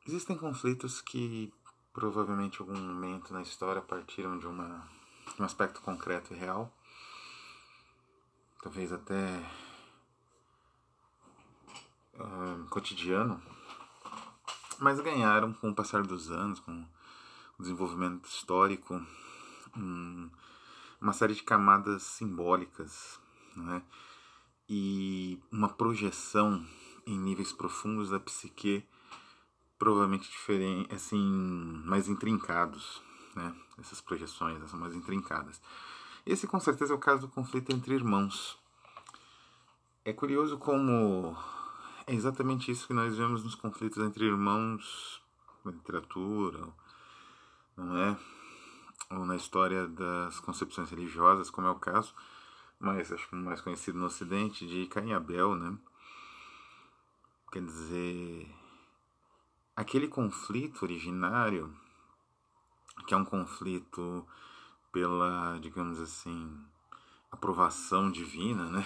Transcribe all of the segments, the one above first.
Existem conflitos que provavelmente em algum momento na história partiram de um aspecto concreto e real, talvez até cotidiano, mas ganharam com o passar dos anos, com o desenvolvimento histórico, uma série de camadas simbólicas, né? E uma projeção em níveis profundos da psique provavelmente diferente, assim, mais intrincados, né? Essas projeções são mais intrincadas. Esse com certeza é o caso do conflito entre irmãos. É curioso como é exatamente isso que nós vemos nos conflitos entre irmãos na literatura, não é? Ou na história das concepções religiosas, como é o caso, mas acho que o mais conhecido no Ocidente, de Caim e Abel, né? Quer dizer, aquele conflito originário, que é um conflito pela, digamos assim, aprovação divina, né?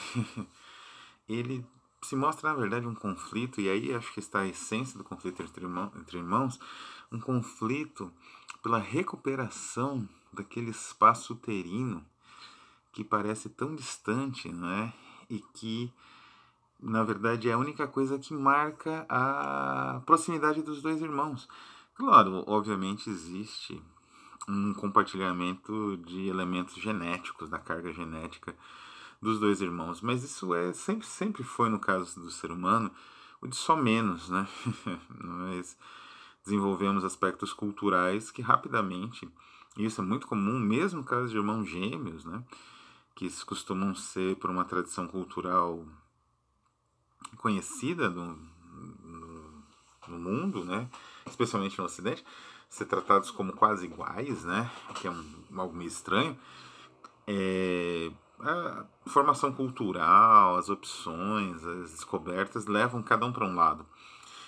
Ele se mostra, na verdade, um conflito, e aí acho que está a essência do conflito entre irmãos, um conflito pela recuperação daquele espaço uterino que parece tão distante, né? E que, na verdade, é a única coisa que marca a proximidade dos dois irmãos. Claro, obviamente existe um compartilhamento de elementos genéticos, da carga genética dos dois irmãos, mas isso sempre foi no caso do ser humano o de só menos, né? Nós desenvolvemos aspectos culturais que rapidamente, e isso é muito comum, mesmo no caso de irmãos gêmeos, né? Que costumam ser por uma tradição cultural conhecida no mundo, né? Especialmente no Ocidente, ser tratados como quase iguais, né? Que é algo meio estranho. A formação cultural, as opções, as descobertas levam cada um para um lado.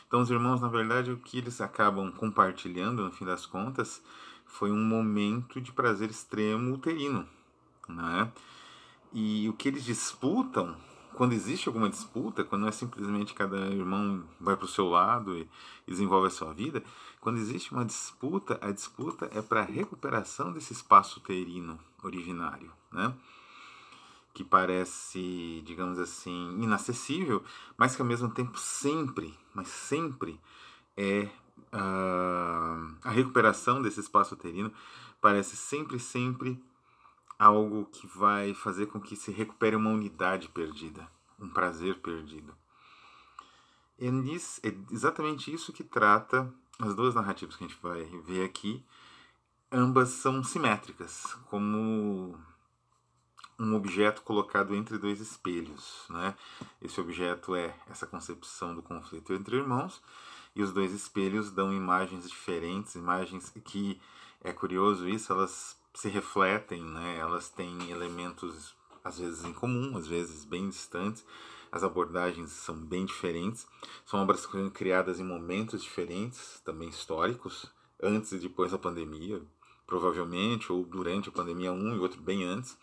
Então, os irmãos, na verdade, o que eles acabam compartilhando, no fim das contas, foi um momento de prazer extremo uterino, né? E o que eles disputam, quando existe alguma disputa, quando não é simplesmente cada irmão vai para o seu lado e desenvolve a sua vida, quando existe uma disputa, a disputa é para a recuperação desse espaço uterino originário, né? Que parece, digamos assim, inacessível, mas que ao mesmo tempo sempre, mas sempre é a recuperação desse espaço uterino parece sempre algo que vai fazer com que se recupere uma unidade perdida, um prazer perdido. E é exatamente isso que trata as duas narrativas que a gente vai ver aqui. Ambas são simétricas, como um objeto colocado entre dois espelhos, né? Esse objeto é essa concepção do conflito entre irmãos, e os dois espelhos dão imagens diferentes, imagens que, é curioso isso, elas se refletem, né? Elas têm elementos às vezes em comum, às vezes bem distantes, as abordagens são bem diferentes, são obras criadas em momentos diferentes, também históricos, antes e depois da pandemia, provavelmente, ou durante a pandemia, um e outro bem antes.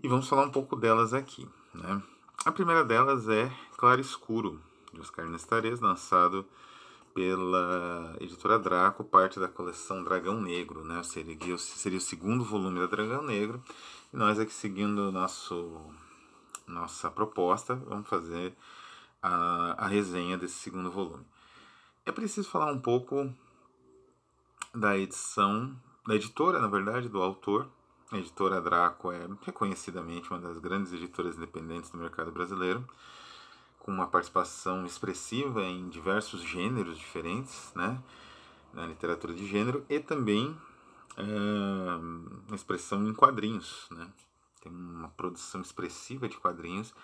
E vamos falar um pouco delas aqui, né? A primeira delas é Claro Escuro, de Oscar Nestares, lançado pela editora Draco, parte da coleção Dragão Negro, né? Seria o segundo volume da Dragão Negro. E nós aqui, seguindo nossa proposta, vamos fazer a resenha desse segundo volume. É preciso falar um pouco da edição, da editora, na verdade, do autor. A editora Draco é reconhecidamente uma das grandes editoras independentes do mercado brasileiro, com uma participação expressiva em diversos gêneros diferentes, né, na literatura de gênero, e também uma expressão em quadrinhos, né, tem uma produção expressiva de quadrinhos,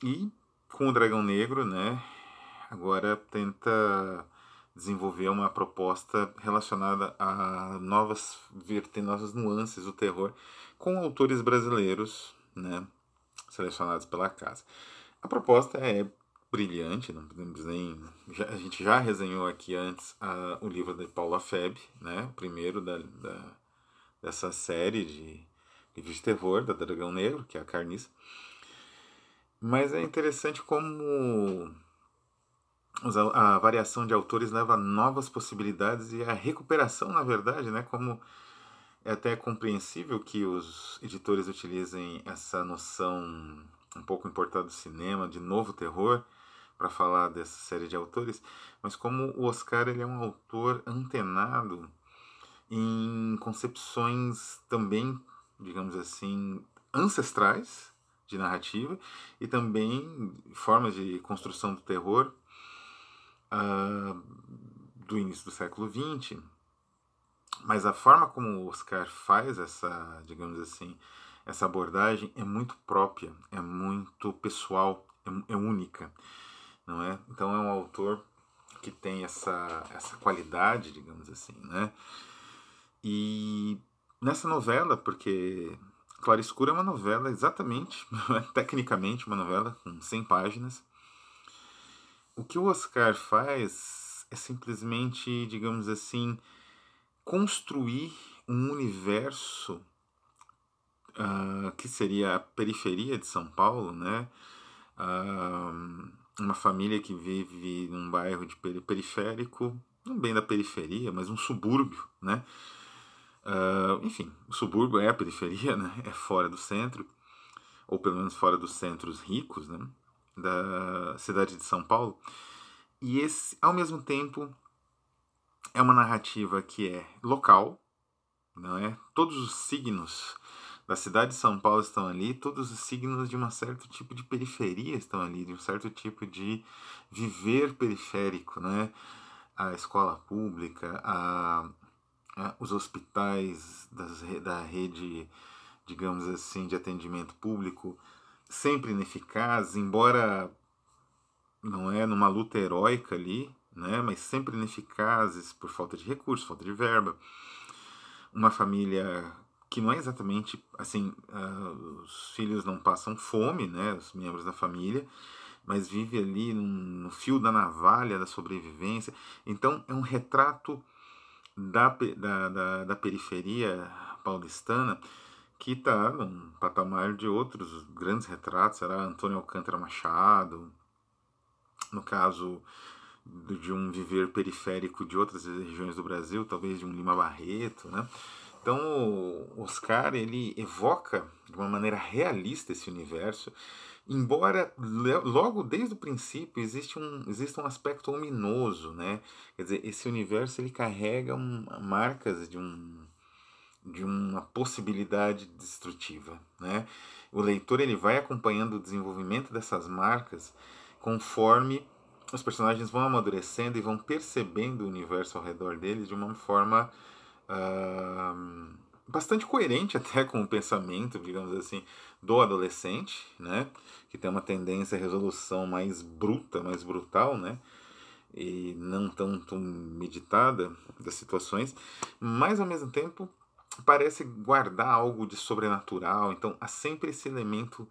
e com o Dragão Negro, né, agora tenta desenvolver uma proposta relacionada a novas nuances do terror com autores brasileiros, né, selecionados pela casa. A proposta é brilhante, não podemos nem... a gente já resenhou aqui antes o livro de Paula Feb, né, o primeiro dessa série de livros de terror da Dragão Negro, que é a Carniça. Mas é interessante como a variação de autores leva a novas possibilidades e a recuperação, na verdade, né, como é até compreensível que os editores utilizem essa noção um pouco importada do cinema, de novo terror, para falar dessa série de autores, mas como o Oscar ele é um autor antenado em concepções também, digamos assim, ancestrais de narrativa e também formas de construção do terror do início do século XX. Mas a forma como o Oscar faz essa, digamos assim, essa abordagem é muito própria, é muito pessoal, é única, não é? Então é um autor que tem essa qualidade, digamos assim, né? E nessa novela, porque Claro Escuro é uma novela exatamente, tecnicamente uma novela com 100 páginas, o que o Oscar faz é simplesmente, digamos assim, construir um universo que seria a periferia de São Paulo, né? Ah, uma família que vive num bairro de periférico, não bem da periferia, mas um subúrbio, né? Enfim, o subúrbio é a periferia, né? É fora do centro, ou pelo menos fora dos centros ricos, né? Da cidade de São Paulo. E esse, ao mesmo tempo, é uma narrativa que é local, não é? Todos os signos da cidade de São Paulo estão ali, todos os signos de um certo tipo de periferia estão ali, de um certo tipo de viver periférico, né? A escola pública, os hospitais da rede, digamos assim, de atendimento público, sempre ineficaz, embora não é numa luta heróica ali, né? Mas sempre ineficazes por falta de recursos, falta de verba. Uma família que não é exatamente assim, os filhos não passam fome, né, os membros da família, mas vive ali no fio da navalha da sobrevivência. Então é um retrato da periferia paulistana que está num patamar de outros grandes retratos, será Antônio Alcântara Machado, no caso de um viver periférico de outras regiões do Brasil, talvez de um Lima Barreto, né? Então o Oscar ele evoca de uma maneira realista esse universo, embora logo desde o princípio existe um aspecto ominoso, né? Quer dizer, esse universo ele carrega marcas de uma possibilidade destrutiva, né? O leitor ele vai acompanhando o desenvolvimento dessas marcas conforme os personagens vão amadurecendo e vão percebendo o universo ao redor deles de uma forma bastante coerente até com o pensamento, digamos assim, do adolescente, né? Que tem uma tendência à resolução mais bruta, mais brutal, né? E não tanto meditada das situações, mas ao mesmo tempo parece guardar algo de sobrenatural. Então há sempre esse elemento,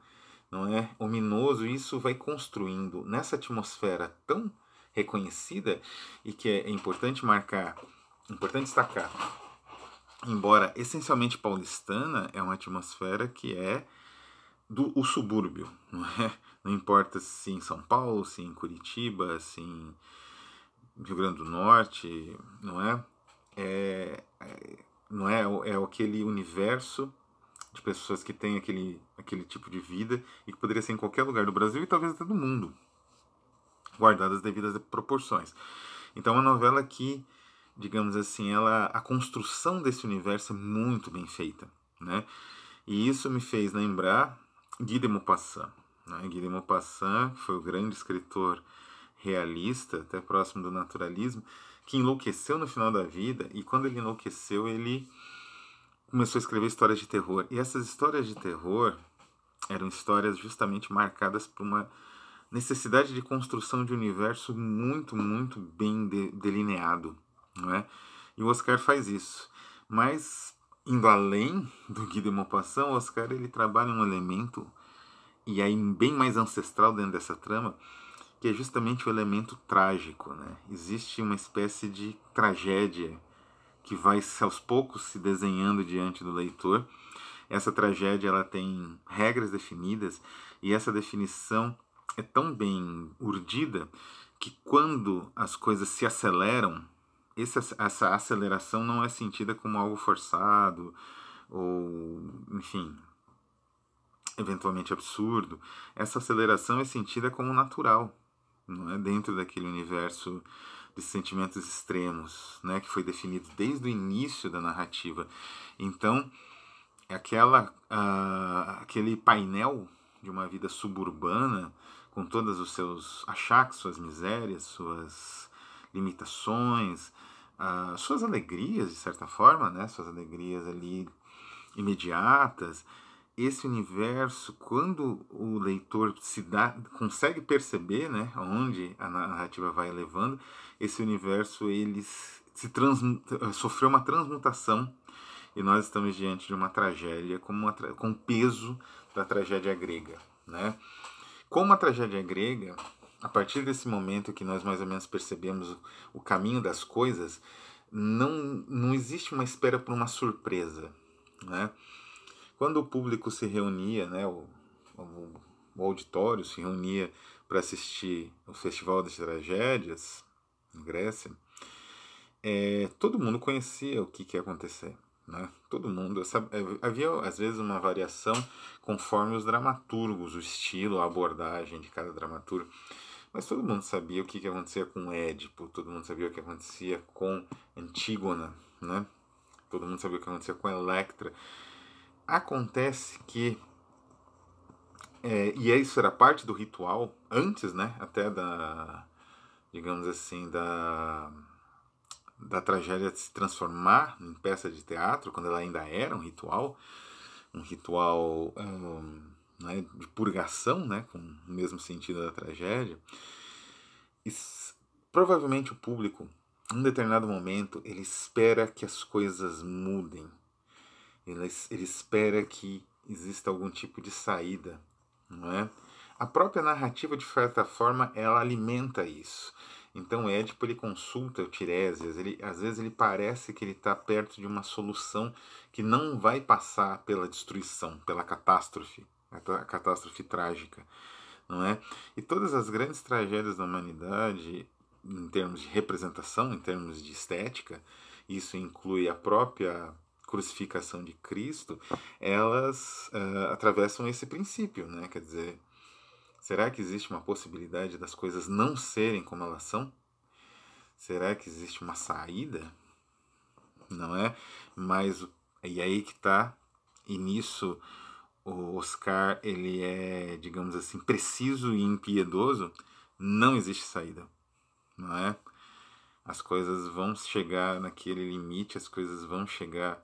não é, ominoso, e isso vai construindo nessa atmosfera tão reconhecida e que é importante marcar, importante destacar. Embora essencialmente paulistana, é uma atmosfera que é o subúrbio, não é? Não importa se em São Paulo, se em Curitiba, se em Rio Grande do Norte, não é? Não é, é aquele universo de pessoas que têm aquele tipo de vida e que poderia ser em qualquer lugar do Brasil e talvez até do mundo, guardadas as devidas proporções. Então é uma novela que, digamos assim, a construção desse universo é muito bem feita, né? E isso me fez lembrar Guy de Maupassant, né? Guy de Maupassant foi o grande escritor realista, até próximo do naturalismo, que enlouqueceu no final da vida, e quando ele enlouqueceu, ele começou a escrever histórias de terror. E essas histórias de terror eram histórias justamente marcadas por uma necessidade de construção de um universo muito, muito bem delineado, não é? E o Oscar faz isso. Mas, indo além do Guy de Maupassant, o Oscar ele trabalha um elemento, e aí bem mais ancestral dentro dessa trama, que é justamente o elemento trágico, né? Existe uma espécie de tragédia que vai aos poucos se desenhando diante do leitor. Essa tragédia ela tem regras definidas e essa definição é tão bem urdida que quando as coisas se aceleram, essa aceleração não é sentida como algo forçado ou, enfim, eventualmente absurdo. Essa aceleração é sentida como natural, não é, dentro daquele universo de sentimentos extremos, né, que foi definido desde o início da narrativa. Então, aquele painel de uma vida suburbana, com todos os seus achaques, suas misérias, suas limitações, suas alegrias, de certa forma, né, suas alegrias ali imediatas. Esse universo, quando o leitor consegue perceber, né, onde a narrativa vai levando, esse universo ele sofreu uma transmutação e nós estamos diante de uma tragédia com o peso da tragédia grega, né? Como a tragédia grega, a partir desse momento que nós mais ou menos percebemos o caminho das coisas, não existe uma espera por uma surpresa, né? Quando o público se reunia, né, o auditório se reunia para assistir o Festival das Tragédias, em Grécia, todo mundo conhecia o que ia acontecer. Né? Todo mundo havia às vezes uma variação conforme os dramaturgos, o estilo, a abordagem de cada dramaturgo, mas todo mundo sabia o que acontecia com Édipo, todo mundo sabia o que acontecia com Antígona, né? Todo mundo sabia o que acontecia com Electra. Acontece que e isso era parte do ritual antes, né? Até digamos assim, da tragédia se transformar em peça de teatro, quando ela ainda era um ritual né, de purgação, né, com o mesmo sentido da tragédia. E provavelmente o público, em um determinado momento, ele espera que as coisas mudem. Ele espera que exista algum tipo de saída, não é? A própria narrativa, de certa forma, ela alimenta isso. Então, Édipo ele consulta o Tiresias, às vezes ele parece que ele está perto de uma solução que não vai passar pela destruição, pela catástrofe, a catástrofe trágica, não é? E todas as grandes tragédias da humanidade, em termos de representação, em termos de estética, isso inclui a própria crucificação de Cristo, elas atravessam esse princípio, né? Quer dizer, será que existe uma possibilidade das coisas não serem como elas são? Será que existe uma saída? Não é? Mas e aí que está, e nisso o Oscar ele é, digamos assim, preciso e impiedoso. Não existe saída, não é? As coisas vão chegar naquele limite, as coisas vão chegar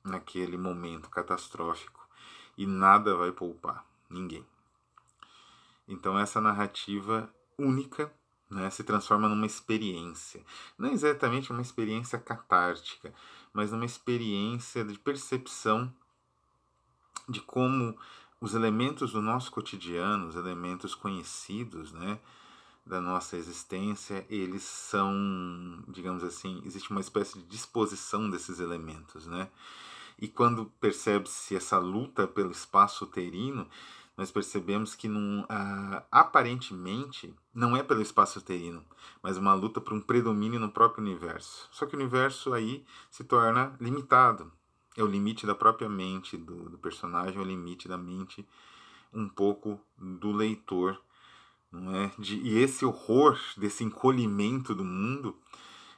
naquele momento catastrófico e nada vai poupar ninguém. Então essa narrativa única, né, se transforma numa experiência. Não exatamente uma experiência catártica, mas numa experiência de percepção de como os elementos do nosso cotidiano, os elementos conhecidos, né, da nossa existência, eles são, digamos assim, existe uma espécie de disposição desses elementos, né? E quando percebe-se essa luta pelo espaço uterino, nós percebemos que aparentemente não é pelo espaço uterino, mas uma luta por um predomínio no próprio universo. Só que o universo aí se torna limitado. É o limite da própria mente do personagem, é o limite da mente um pouco do leitor. Não é? E esse horror, desse encolhimento do mundo,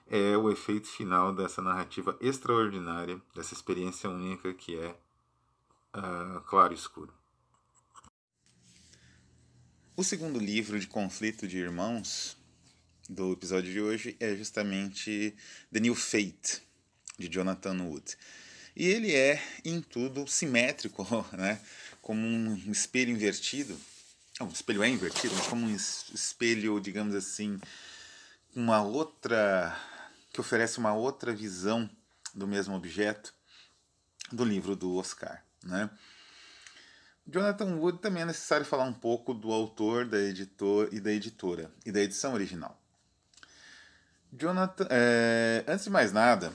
é o efeito final dessa narrativa extraordinária, dessa experiência única que é Claro e Escuro. O segundo livro de Conflito de Irmãos do episódio de hoje é justamente The New Fate, de Jonathan Wood. E ele é, em tudo, simétrico, né? Como um espelho invertido. Não, o espelho é invertido, mas como um espelho, digamos assim, que oferece uma outra visão do mesmo objeto do livro do Oscar, né? Jonathan Wood também é necessário falar um pouco do autor, da editor e da editora e da edição original. Jonathan, antes de mais nada,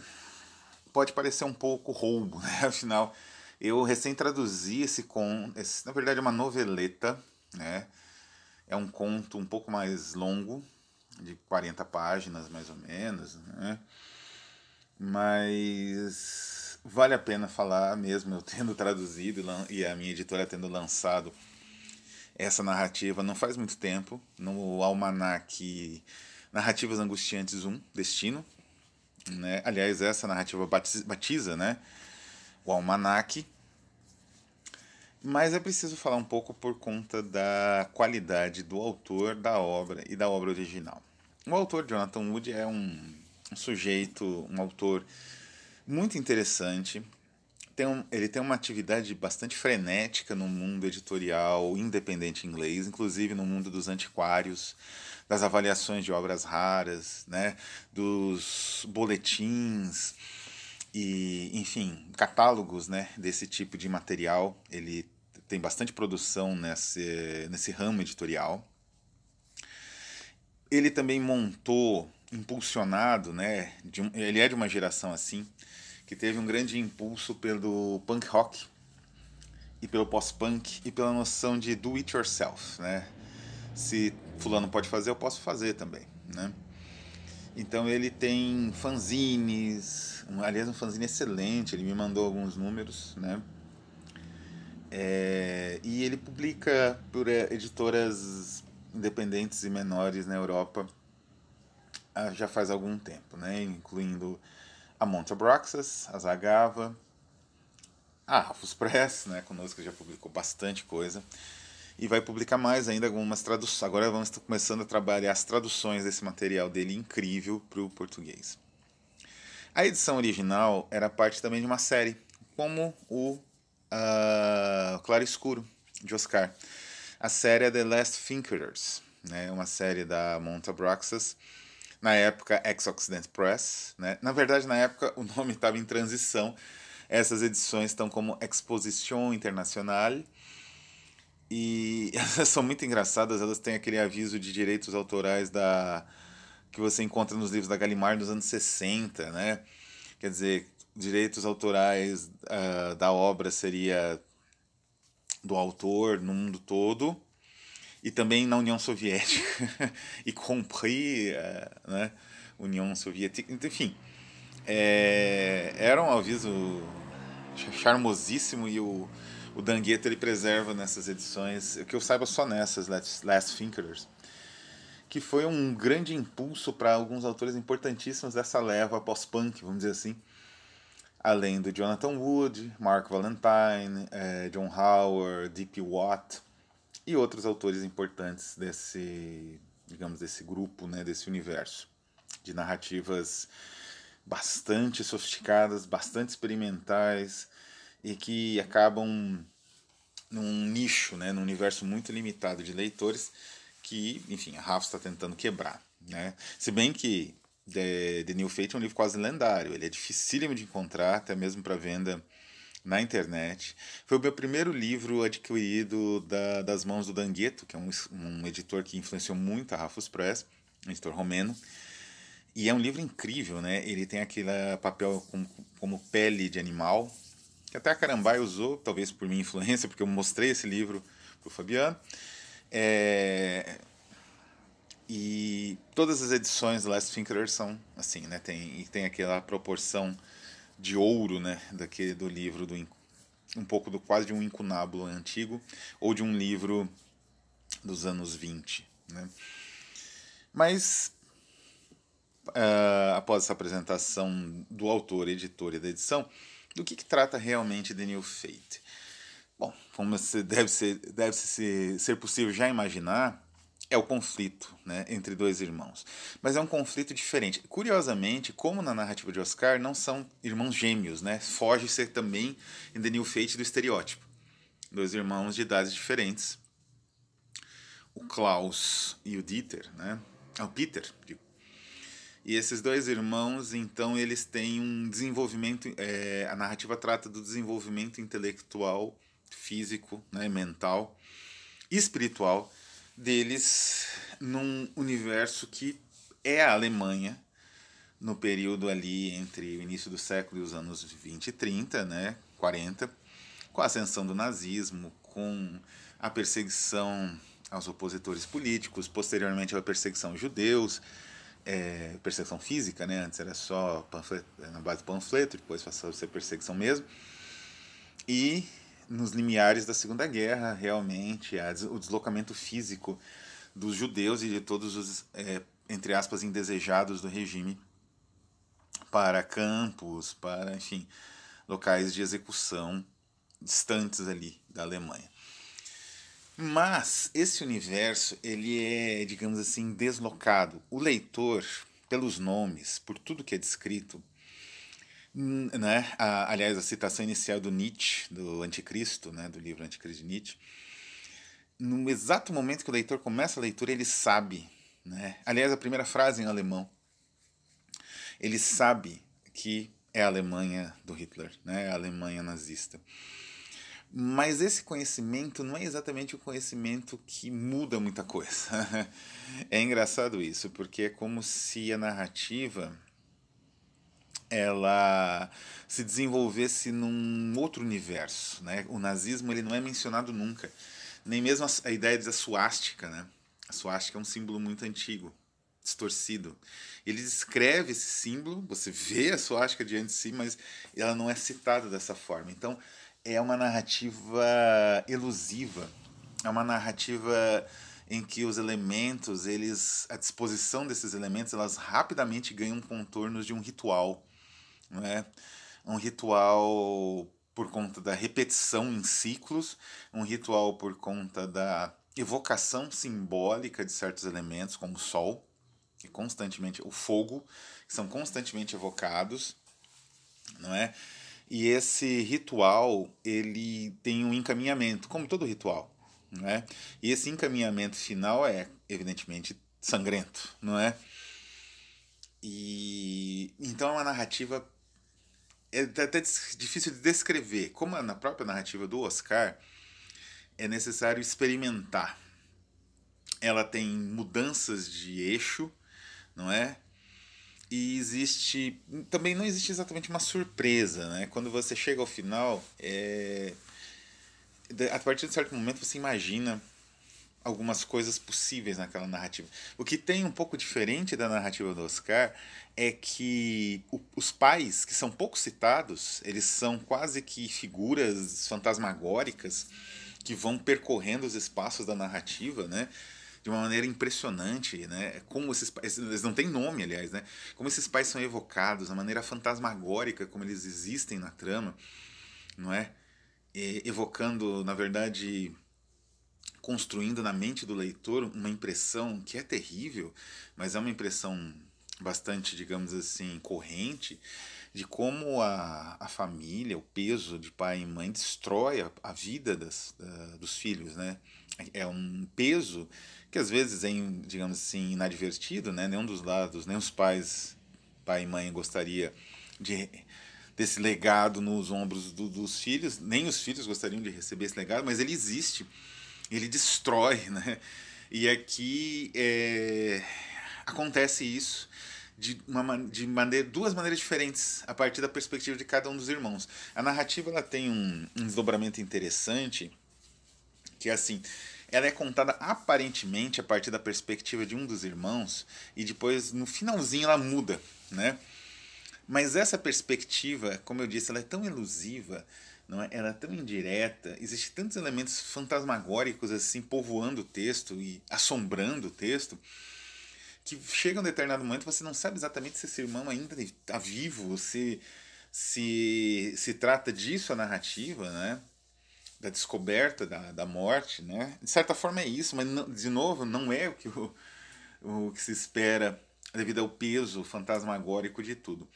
pode parecer um pouco roubo, né? Afinal, eu recém traduzi esse conto, na verdade é uma noveleta, né? É um conto um pouco mais longo, de 40 páginas mais ou menos, né? Mas vale a pena falar mesmo, eu tendo traduzido e a minha editora tendo lançado essa narrativa não faz muito tempo, no Almanac Narrativas Angustiantes 1, Destino, né? Aliás, essa narrativa batiza, né, o Almanac, mas é preciso falar um pouco por conta da qualidade do autor da obra e da obra original. O autor Jonathan Wood é um sujeito, um autor muito interessante. Ele tem uma atividade bastante frenética no mundo editorial independente inglês, inclusive no mundo dos antiquários, das avaliações de obras raras, né, dos boletins e, enfim, catálogos, né, desse tipo de material. Ele tem bastante produção nesse ramo editorial. Ele também montou, impulsionado, né, ele é de uma geração assim, que teve um grande impulso pelo punk rock e pelo pós-punk e pela noção de do it yourself, né? Se fulano pode fazer, eu posso fazer também, né? Então ele tem fanzines, aliás um fanzine excelente, ele me mandou alguns números, né? E ele publica por editoras independentes e menores na Europa já faz algum tempo, né? Incluindo a Montabraxas, a Zagava, a Rafus Press, né? Conosco já publicou bastante coisa. E vai publicar mais ainda algumas traduções. Agora vamos estar começando a trabalhar as traduções desse material dele incrível para o português. A edição original era parte também de uma série, como o Claro Escuro, de Oscar. A série é The Last Thinkers, né? Uma série da Montabraxas, na época Ex-Occident Press. Né? Na verdade, na época o nome estava em transição. Essas edições estão como Exposition Internationale. E elas são muito engraçadas, elas têm aquele aviso de direitos autorais que você encontra nos livros da Gallimard dos anos 60, né? Quer dizer, direitos autorais da obra seria do autor no mundo todo e também na União Soviética, y compris, né? União Soviética, enfim. Era um aviso charmosíssimo e o Dangueto ele preserva nessas edições, que eu saiba só nessas, Last Thinkers, que foi um grande impulso para alguns autores importantíssimos dessa leva pós-punk, vamos dizer assim, além do Jonathan Wood, Mark Valentine, John Howard, D.P. Watt e outros autores importantes desse, digamos, desse grupo, né, desse universo de narrativas bastante sofisticadas, bastante experimentais e que acabam num nicho, né, num universo muito limitado de leitores que, enfim, a Rafus está tentando quebrar. Né? Se bem que The New Fate é um livro quase lendário, ele é dificílimo de encontrar, até mesmo para venda na internet. Foi o meu primeiro livro adquirido das mãos do Dangueto, que é um editor que influenciou muito a Rafus Press, um editor romeno. E é um livro incrível, né? Ele tem aquele papel como pele de animal, que até a Carambai usou, talvez por minha influência, porque eu mostrei esse livro para o Fabiano. E todas as edições do Last Thinker são assim, né? Tem aquela proporção de ouro, né? Do livro, um pouco quase de um incunábulo antigo, ou de um livro dos anos 20. Né? Mas após essa apresentação do autor, editor e da edição, do que trata realmente The New Fate? Bom, como deve ser possível já imaginar, é o conflito, né, entre dois irmãos. Mas é um conflito diferente. Curiosamente, como na narrativa de Oscar, não são irmãos gêmeos, né? Foge-se também em The New Fate do estereótipo. Dois irmãos de idades diferentes. O Klaus e o Dieter, né? O Peter, digo. E esses dois irmãos, então, eles têm um desenvolvimento. A narrativa trata do desenvolvimento intelectual, físico, né, mental e espiritual deles num universo que é a Alemanha no período ali entre o início do século e os anos 20 e 30, né, 40, com a ascensão do nazismo, com a perseguição aos opositores políticos, posteriormente a perseguição aos judeus, perseguição física, né? Antes era só panfleto, na base do panfleto, depois passou a ser perseguição mesmo. E nos limiares da Segunda Guerra, realmente, o deslocamento físico dos judeus e de todos os, entre aspas, indesejados do regime para campos, para, enfim, locais de execução distantes ali da Alemanha. Mas esse universo, ele é, digamos assim, deslocado. O leitor, pelos nomes, por tudo que é descrito, né? Aliás, a citação inicial do Nietzsche, do Anticristo, né? Do livro Anticristo de Nietzsche, no exato momento que o leitor começa a leitura, ele sabe, né? Aliás, a primeira frase em alemão, ele sabe que é a Alemanha do Hitler, né? A Alemanha nazista. Mas esse conhecimento não é exatamente o conhecimento que muda muita coisa. É engraçado isso, porque é como se a narrativa ela se desenvolvesse num outro universo, né? O nazismo ele não é mencionado nunca, nem mesmo a ideia da suástica, né? A suástica é um símbolo muito antigo, distorcido. Ele descreve esse símbolo, você vê a suástica diante de si, mas ela não é citada dessa forma. Então, é uma narrativa elusiva, é uma narrativa em que os elementos, a disposição desses elementos, elas rapidamente ganham contornos de um ritual, não é? Um ritual por conta da repetição em ciclos, um ritual por conta da evocação simbólica de certos elementos, como o sol, que constantemente, o fogo, que são constantemente evocados, não é? E esse ritual, ele tem um encaminhamento, como todo ritual, não é? E esse encaminhamento final é, evidentemente, sangrento, não é? E então é uma narrativa até difícil de descrever. Como na própria narrativa do Oscar, é necessário experimentar. Ela tem mudanças de eixo, não é? E existe. Também não existe exatamente uma surpresa, né? Quando você chega ao final, a partir de certo momento você imagina algumas coisas possíveis naquela narrativa. O que tem um pouco diferente da narrativa do Oscar é que os pais, que são pouco citados, eles são quase que figuras fantasmagóricas que vão percorrendo os espaços da narrativa, né? De uma maneira impressionante, né? Como esses pais, eles não têm nome, aliás, né? Como esses pais são evocados, a maneira fantasmagórica como eles existem na trama, não é? Evocando, na verdade, construindo na mente do leitor uma impressão que é terrível, mas é uma impressão bastante, digamos assim, corrente, de como a família, o peso de pai e mãe destrói a vida dos filhos, né? É um peso que às vezes é, digamos assim, inadvertido, né? Nenhum dos lados, nem os pais, pai e mãe gostaria de desse legado nos ombros dos filhos, nem os filhos gostariam de receber esse legado, mas ele existe, ele destrói, né? E aqui acontece isso de duas maneiras diferentes, a partir da perspectiva de cada um dos irmãos. A narrativa ela tem um desdobramento interessante, que é assim, ela é contada aparentemente a partir da perspectiva de um dos irmãos, e depois, no finalzinho, ela muda, né? Mas essa perspectiva, como eu disse, ela é tão elusiva, não é? Ela é tão indireta, existem tantos elementos fantasmagóricos assim povoando o texto e assombrando o texto, que chega um determinado momento você não sabe exatamente se esse irmão ainda está vivo, se trata disso a narrativa, né? Da descoberta da morte, né? De certa forma é isso, mas não, de novo não é o que se espera devido ao peso fantasmagórico de tudo.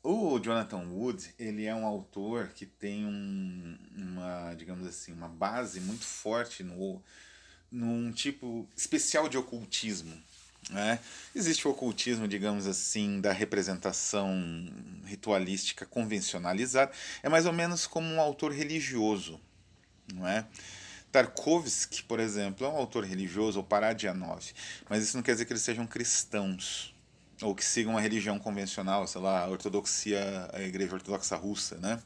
O Jonathan Wood, ele é um autor que tem digamos assim, uma base muito forte num tipo especial de ocultismo, né? Existe o ocultismo, digamos assim, da representação ritualística convencionalizada, é mais ou menos como um autor religioso, não é? Tarkovsky, por exemplo, é um autor religioso, ou Paradianov, mas isso não quer dizer que eles sejam cristãos, ou que sigam uma religião convencional, sei lá, a ortodoxia, a Igreja Ortodoxa Russa, né?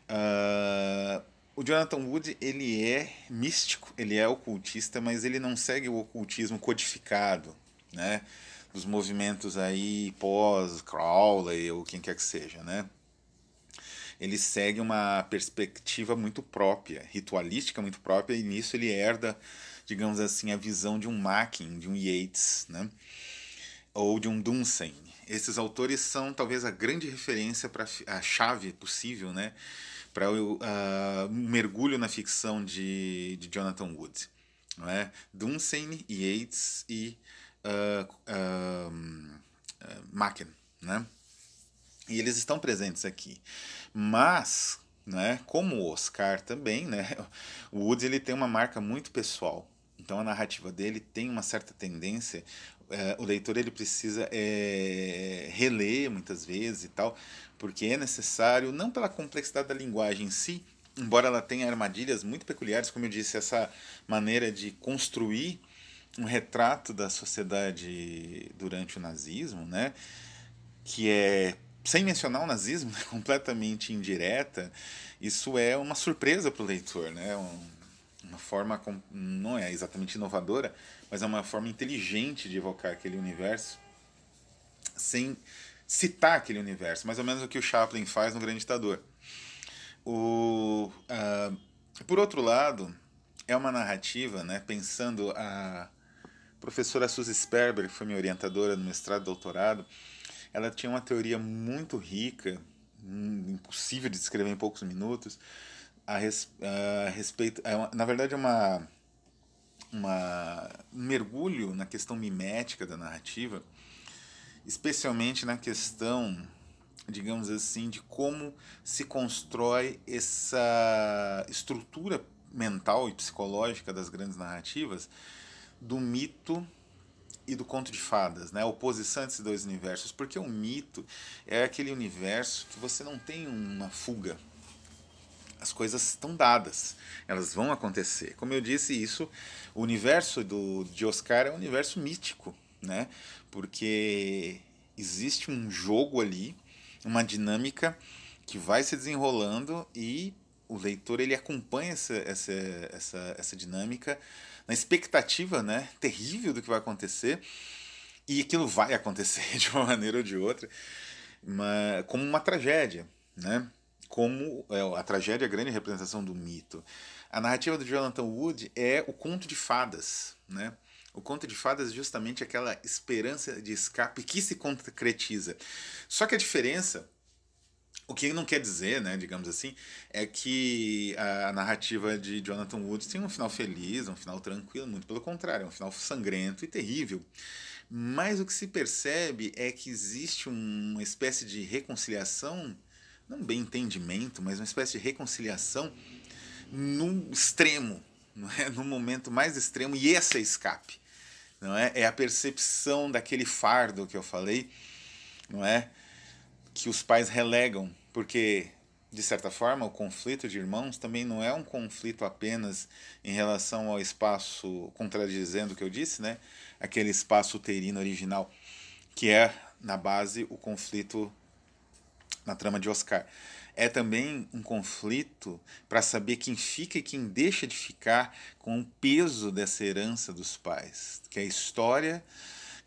Ah, o Jonathan Wood, ele é místico, ele é ocultista, mas ele não segue o ocultismo codificado, né? Dos movimentos aí pós Crowley ou quem quer que seja, né? Ele segue uma perspectiva muito própria, ritualística muito própria, e nisso ele herda, digamos assim, a visão de um Mackin, de um Yeats, né? Ou de um Dunsany. Esses autores são talvez a grande referência para a chave possível, né, para o mergulho na ficção de Jonathan Wood. Não é? Dunsany, Yeats e Machen, né? E eles estão presentes aqui. Mas, né, como o Oscar também, né, o Wood ele tem uma marca muito pessoal. Então a narrativa dele tem uma certa tendência. O leitor ele precisa reler muitas vezes e tal, porque é necessário, não pela complexidade da linguagem em si, embora ela tenha armadilhas muito peculiares, como eu disse, essa maneira de construir um retrato da sociedade durante o nazismo, né? Que é, sem mencionar o nazismo, né, completamente indireta, isso é uma surpresa para o leitor, né? Uma forma, não é exatamente inovadora, mas é uma forma inteligente de evocar aquele universo sem citar aquele universo, mais ou menos o que o Chaplin faz no Grande Ditador. Por outro lado, é uma narrativa, né, pensando a professora Suzy Sperber, que foi minha orientadora no mestrado e doutorado, ela tinha uma teoria muito rica, impossível de descrever em poucos minutos, a respeito. Na verdade, é um mergulho na questão mimética da narrativa, especialmente na questão, digamos assim, de como se constrói essa estrutura mental e psicológica das grandes narrativas do mito e do conto de fadas, né? A oposição desses dois universos, porque o mito é aquele universo que você não tem uma fuga. As coisas estão dadas, elas vão acontecer. Como eu disse, isso, o universo de Oscar é um universo mítico, né? Porque existe um jogo ali, uma dinâmica que vai se desenrolando e o leitor ele acompanha essa dinâmica na expectativa, né, terrível do que vai acontecer, e aquilo vai acontecer de uma maneira ou de outra, como uma tragédia, né? Como a tragédia é a grande representação do mito. A narrativa do Jonathan Wood é o conto de fadas, né? O conto de fadas é justamente aquela esperança de escape que se concretiza. Só que a diferença, o que não quer dizer, né, digamos assim, é que a narrativa de Jonathan Wood tem um final feliz, um final tranquilo, muito pelo contrário, é um final sangrento e terrível. Mas o que se percebe é que existe uma espécie de reconciliação, não bem entendimento, mas uma espécie de reconciliação no extremo, não é? No momento mais extremo, e esse é escape. Não é? É a percepção daquele fardo que eu falei, não é? Que os pais relegam, porque de certa forma o conflito de irmãos também não é um conflito apenas em relação ao espaço, contradizendo o que eu disse, né? Aquele espaço uterino original, que é na base o conflito na trama de Oscar. É também um conflito para saber quem fica e quem deixa de ficar com o peso dessa herança dos pais, que é a história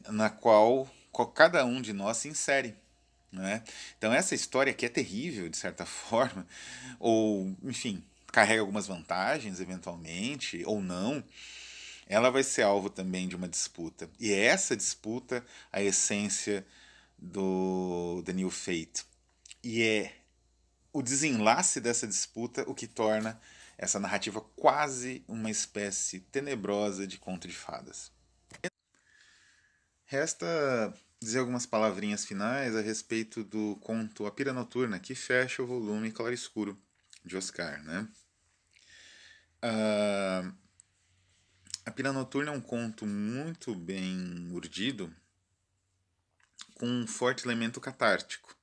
na qual cada um de nós se insere. Né? Então essa história que é terrível de certa forma, ou enfim, carrega algumas vantagens eventualmente, ou não, ela vai ser alvo também de uma disputa. E é essa disputa a essência do The New Fate. E é o desenlace dessa disputa o que torna essa narrativa quase uma espécie tenebrosa de conto de fadas. Resta dizer algumas palavrinhas finais a respeito do conto A Pira Noturna, que fecha o volume Claro Escuro, de Oscar. Né? A Pira Noturna é um conto muito bem urdido, com um forte elemento catártico.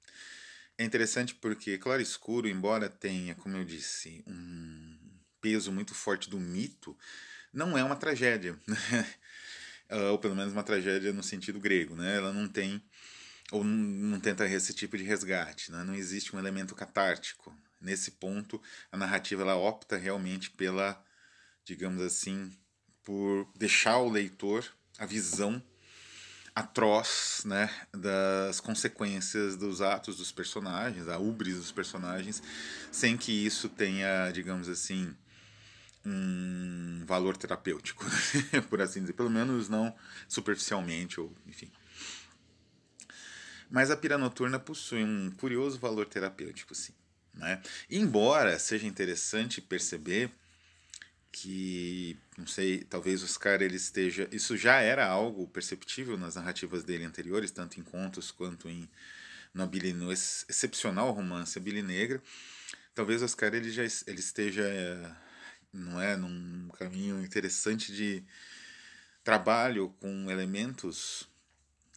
É interessante porque Claro Escuro, embora tenha, como eu disse, um peso muito forte do mito, não é uma tragédia. ou pelo menos uma tragédia no sentido grego, né? Ela não tem, ou não tenta esse tipo de resgate, né? Não existe um elemento catártico. Nesse ponto, a narrativa ela opta realmente pela, digamos assim, por deixar o leitor a visão atroz, né, das consequências dos atos dos personagens, a ubris dos personagens, sem que isso tenha, digamos assim, um valor terapêutico, por assim dizer, pelo menos não superficialmente, ou enfim. Mas a Pira Noturna possui um curioso valor terapêutico, sim. Né? Embora seja interessante perceber que, não sei, talvez Oscar ele esteja, isso já era algo perceptível nas narrativas dele anteriores, tanto em contos quanto no excepcional romance A Billy Negra. Talvez Oscar ele esteja, não é, num caminho interessante de trabalho com elementos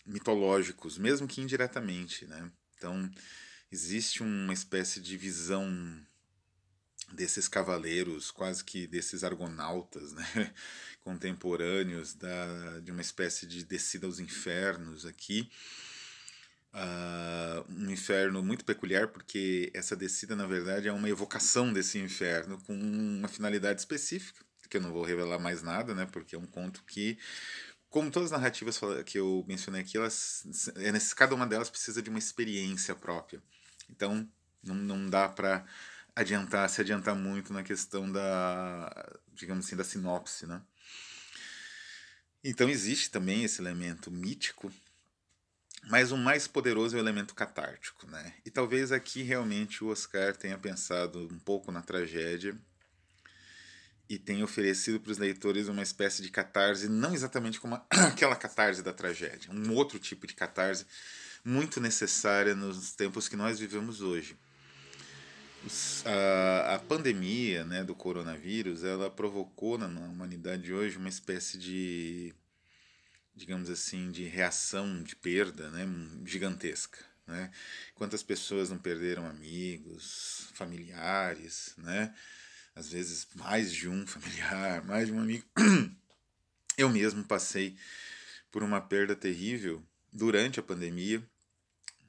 mitológicos, mesmo que indiretamente, né? Então, existe uma espécie de visão desses cavaleiros, quase que desses argonautas, né, contemporâneos de uma espécie de descida aos infernos aqui. Um inferno muito peculiar, porque essa descida, na verdade, é uma evocação desse inferno com uma finalidade específica, que eu não vou revelar mais nada, né, porque é um conto que, como todas as narrativas que eu mencionei aqui, cada uma delas precisa de uma experiência própria. Então, não dá para se adiantar muito na questão da, digamos assim, da sinopse, né? Então existe também esse elemento mítico, mas o mais poderoso é o elemento catártico, né? E talvez aqui realmente o Oscar tenha pensado um pouco na tragédia e tenha oferecido para os leitores uma espécie de catarse, não exatamente como aquela catarse da tragédia, um outro tipo de catarse muito necessária nos tempos que nós vivemos hoje. A pandemia, né, do coronavírus, ela provocou na humanidade de hoje uma espécie de, digamos assim, de reação de perda, né, gigantesca. Né? Quantas pessoas não perderam amigos, familiares, né? Às vezes mais de um familiar, mais de um amigo. Eu mesmo passei por uma perda terrível durante a pandemia.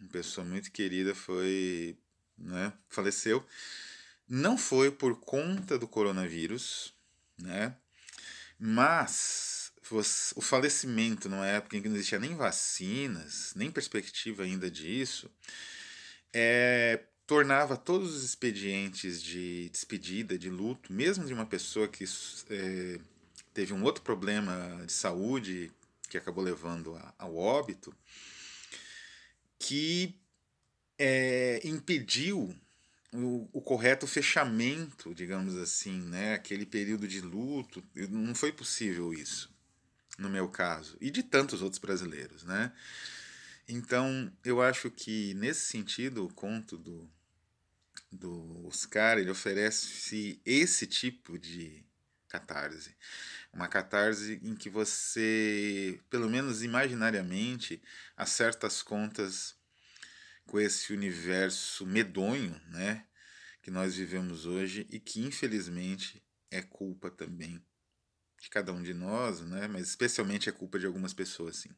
Uma pessoa muito querida foi, né, faleceu. Não foi por conta do coronavírus, né? Mas o falecimento numa época em que não existia nem vacinas, nem perspectiva ainda disso, tornava todos os expedientes de despedida, de luto, mesmo de uma pessoa que teve um outro problema de saúde que acabou levando ao óbito, que impediu o correto fechamento, digamos assim, né? Aquele período de luto, não foi possível isso, no meu caso, e de tantos outros brasileiros, né? Então, eu acho que, nesse sentido, o conto do Oscar, ele oferece esse tipo de catarse. Uma catarse em que você, pelo menos imaginariamente, acerta as contas com esse universo medonho, né, que nós vivemos hoje e que infelizmente é culpa também de cada um de nós, né, mas especialmente é culpa de algumas pessoas, sim.